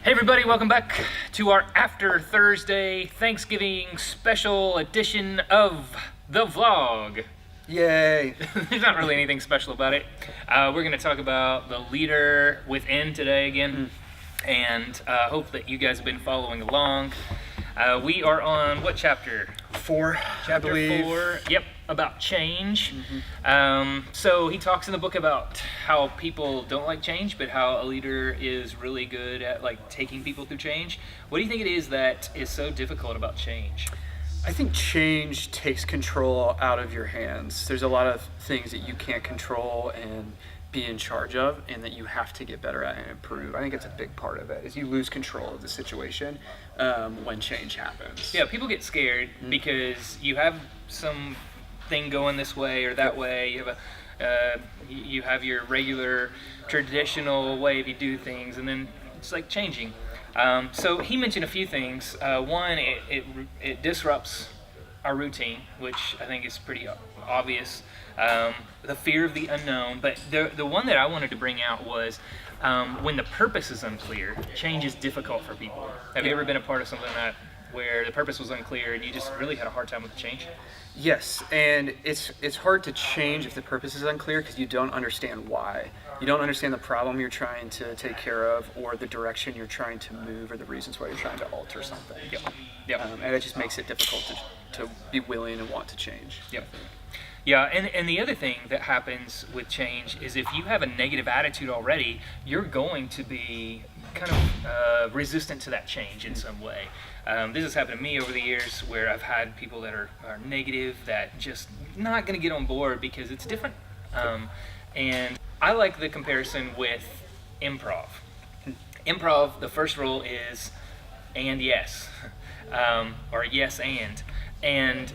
Hey everybody, welcome back to our After Thursday Thanksgiving special edition of the vlog. Yay! There's not really anything special about it. We're going to talk about the leader within today again, and hope that you guys have been following along. We are on what chapter? 4, Chapter I believe. 4. Yep, about change. So he talks in the book about how people don't like change, but how a leader is really good at like taking people through change. What do you think it is that is so difficult about change? I think change takes control out of your hands. There's a lot of things that you can't control and be in charge of, and that you have to get better at and improve. I think it's a big part of it, is you lose control of the situation when change happens. Yeah, people get scared because you have some thing going this way or that way. You have your regular traditional way you do things, and then it's like changing. So he mentioned a few things. One, it disrupts our routine, which I think is pretty obvious. The fear of the unknown, but the one that I wanted to bring out was when the purpose is unclear, change is difficult for people. Have you ever been a part of something where the purpose was unclear and you just really had a hard time with the change? Yes, and it's hard to change if the purpose is unclear because you don't understand why. You don't understand the problem you're trying to take care of, or the direction you're trying to move, or the reasons why you're trying to alter something. Yep. And it just makes it difficult to be willing and want to change. Yep. Yeah, and the other thing that happens with change is if you have a negative attitude already, you're going to be kind of resistant to that change in some way. This has happened to me over the years where I've had people that are negative, that just not going to get on board because it's different. And I like the comparison with improv. Improv, the first rule is and yes, or yes and. And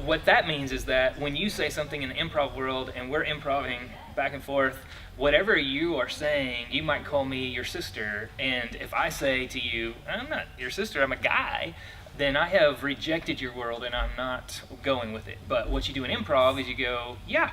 what that means is that when you say something in the improv world and we're improving back and forth, whatever you are saying, you might call me your sister, and if I say to you, I'm not your sister, I'm a guy, then I have rejected your world and I'm not going with it. But what you do in improv is you go, yeah,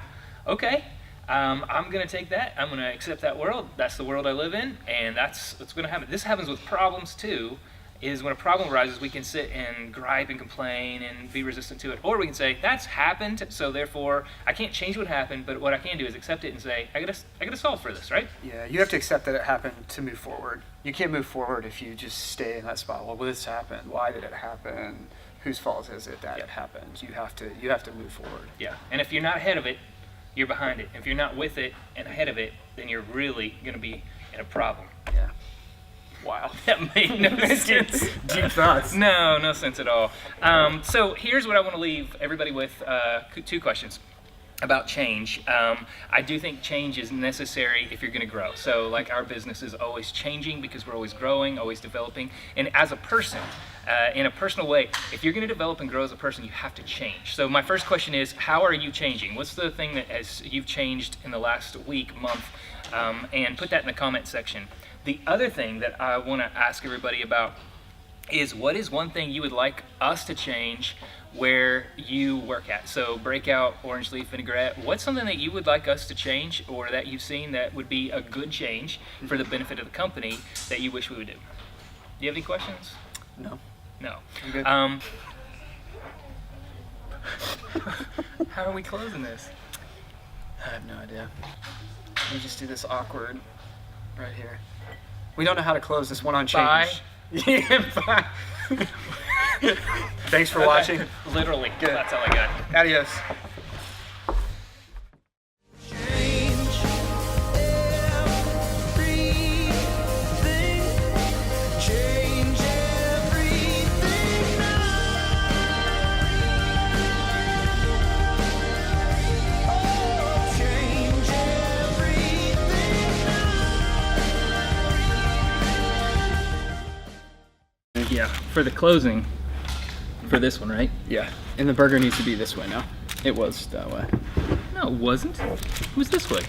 okay, I'm going to take that, I'm going to accept that world, that's the world I live in, and that's what's going to happen. This happens with problems too, is when a problem arises, we can sit and gripe and complain and be resistant to it. Or we can say, that's happened, so therefore I can't change what happened, but what I can do is accept it and say, I gotta solve for this, right? Yeah, you have to accept that it happened to move forward. You can't move forward if you just stay in that spot. Well, this happened. Why did it happen? Whose fault is it that it happened? You have to move forward. Yeah, and if you're not ahead of it, you're behind it. If you're not with it and ahead of it, then you're really gonna be in a problem. Yeah. Wow. That made no sense. Deep thoughts. No sense at all. So here's what I want to leave everybody with, 2 questions about change. I do think change is necessary if you're going to grow. So like our business is always changing because we're always growing, always developing. And as a person, in a personal way, if you're going to develop and grow as a person, you have to change. So my first question is, how are you changing? What's the thing that you've changed in the last week, month? And put that in the comment section. The other thing that I want to ask everybody about is, what is one thing you would like us to change where you work at? So breakout, orange leaf vinaigrette, what's something that you would like us to change or that you've seen that would be a good change for the benefit of the company that you wish we would do? Do you have any questions? No. No. I'm good. How are we closing this? I have no idea. We just do this awkward right here. We don't know how to close this one on change. Bye. Yeah, bye. Thanks for watching. Literally. Good. That's all I got. Adios. Yeah, for the closing, for this one, right? Yeah, and the burger needs to be this way now. It was that way. No, it wasn't. It was this way.